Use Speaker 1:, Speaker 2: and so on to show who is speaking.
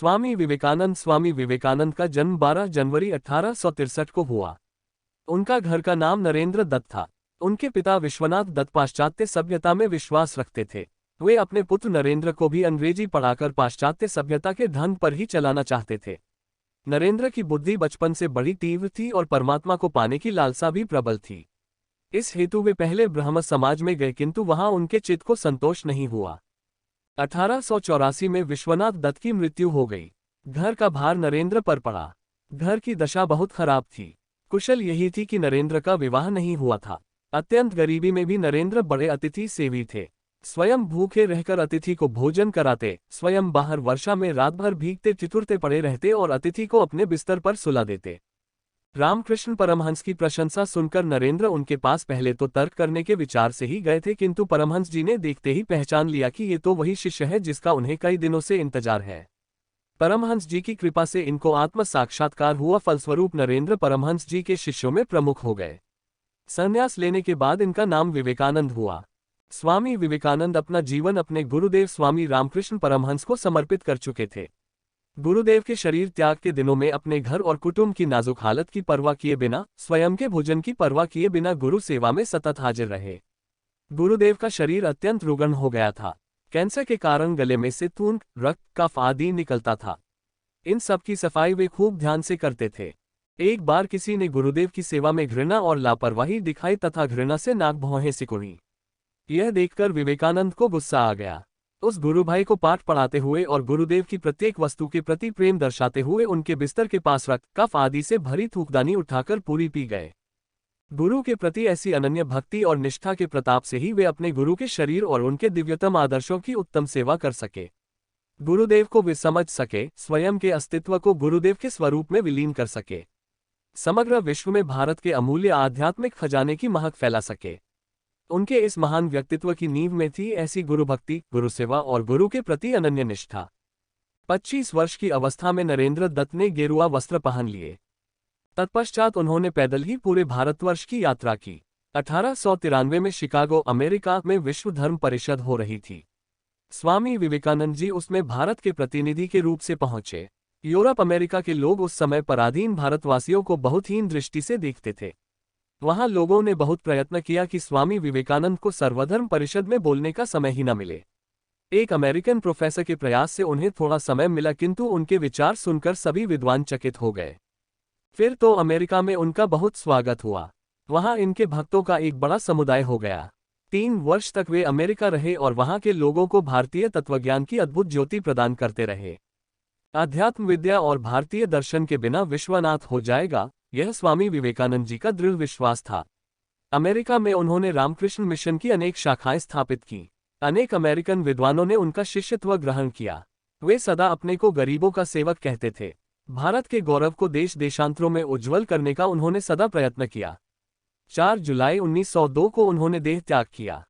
Speaker 1: स्वामी विवेकानंद का जन्म 12 जनवरी 1863 को हुआ। उनका घर का नाम नरेंद्र दत्त था। उनके पिता विश्वनाथ दत्त पाश्चात्य सभ्यता में विश्वास रखते थे। वे अपने पुत्र नरेंद्र को भी अंग्रेजी पढ़ाकर पाश्चात्य सभ्यता के ढंग पर ही चलाना चाहते थे। नरेंद्र की बुद्धि बचपन से बड़ी तीव्र थी और परमात्मा को पाने की लालसा भी प्रबल थी। इस हेतु वे पहले ब्रह्म समाज में गए, किंतु वहां उनके चित्त को संतोष नहीं हुआ। 1884 में विश्वनाथ दत्त की मृत्यु हो गई। घर का भार नरेंद्र पर पड़ा। घर की दशा बहुत खराब थी। कुशल यही थी कि नरेंद्र का विवाह नहीं हुआ था। अत्यंत गरीबी में भी नरेंद्र बड़े अतिथि सेवी थे। स्वयं भूखे रहकर अतिथि को भोजन कराते, स्वयं बाहर वर्षा में रात भर भीगते चितुरते पड़े रहते और अतिथि को अपने बिस्तर पर सुला देते। रामकृष्ण परमहंस की प्रशंसा सुनकर नरेंद्र उनके पास पहले तो तर्क करने के विचार से ही गए थे, किंतु परमहंस जी ने देखते ही पहचान लिया कि ये तो वही शिष्य है जिसका उन्हें कई दिनों से इंतजार है। परमहंस जी की कृपा से इनको आत्म साक्षात्कार हुआ। फलस्वरूप नरेंद्र परमहंस जी के शिष्यों में प्रमुख हो गए। संन्यास लेने के बाद इनका नाम विवेकानंद हुआ। स्वामी विवेकानंद अपना जीवन अपने गुरुदेव स्वामी रामकृष्ण परमहंस को समर्पित कर चुके थे। गुरुदेव के शरीर त्याग के दिनों में अपने घर और कुटुंब की नाजुक हालत की परवाह किए बिना, स्वयं के भोजन की परवाह किए बिना गुरु सेवा में सतत हाजिर रहे। गुरुदेव का शरीर अत्यंत रुग्ण हो गया था। कैंसर के कारण गले में से तूंद, रक्त, कफ आदि निकलता था। इन सब की सफाई वे खूब ध्यान से करते थे। एक बार किसी ने गुरुदेव की सेवा में घृणा और लापरवाही दिखाई तथा घृणा से नाक भौहें सिकुड़ी। यह देखकर विवेकानंद को गुस्सा आ गया। उस गुरु भाई को पाठ पढ़ाते हुए और गुरुदेव की प्रत्येक वस्तु के प्रति प्रेम दर्शाते हुए उनके बिस्तर के पास रक्त, कफ आदि से भरी थूकदानी उठाकर पूरी पी गए। गुरु के प्रति ऐसी अनन्य भक्ति और निष्ठा के प्रताप से ही वे अपने गुरु के शरीर और उनके दिव्यतम आदर्शों की उत्तम सेवा कर सके। गुरुदेव को वे समझ सके, स्वयं के अस्तित्व को गुरुदेव के स्वरूप में विलीन कर सके, समग्र विश्व में भारत के अमूल्य आध्यात्मिक खजाने की महक फैला सके। उनके इस महान व्यक्तित्व की नींव में थी ऐसी गुरु भक्ति, गुरु सेवा और गुरु के प्रति अनन्य निष्ठा। 25 वर्ष की अवस्था में नरेंद्र दत्त ने गेरुआ वस्त्र पहन लिए। तत्पश्चात उन्होंने पैदल ही पूरे भारतवर्ष की यात्रा की। 1893 में शिकागो, अमेरिका में विश्व धर्म परिषद हो रही थी। स्वामी विवेकानंद जी उसमें भारत के प्रतिनिधि के रूप से पहुंचे। यूरोप, अमेरिका के लोग उस समय पराधीन भारतवासियों को बहुत हीन दृष्टि से देखते थे। वहां लोगों ने बहुत प्रयत्न किया कि स्वामी विवेकानंद को सर्वधर्म परिषद में बोलने का समय ही न मिले। एक अमेरिकन प्रोफेसर के प्रयास से उन्हें थोड़ा समय मिला, किंतु उनके विचार सुनकर सभी विद्वान चकित हो गए। फिर तो अमेरिका में उनका बहुत स्वागत हुआ। वहां इनके भक्तों का एक बड़ा समुदाय हो गया। 3 वर्ष तक वे अमेरिका रहे और वहां के लोगों को भारतीय तत्वज्ञान की अद्भुत ज्योति प्रदान करते रहे। आध्यात्म विद्या और भारतीय दर्शन के बिना विश्व अनाथ हो जाएगा, यह स्वामी विवेकानंद जी का दृढ़ विश्वास था। अमेरिका में उन्होंने रामकृष्ण मिशन की अनेक शाखाएं स्थापित की। अनेक अमेरिकन विद्वानों ने उनका शिष्यत्व ग्रहण किया। वे सदा अपने को गरीबों का सेवक कहते थे। भारत के गौरव को देश देशांतरों में उज्ज्वल करने का उन्होंने सदा प्रयत्न किया। 4 जुलाई 1902 को उन्होंने देह त्याग किया।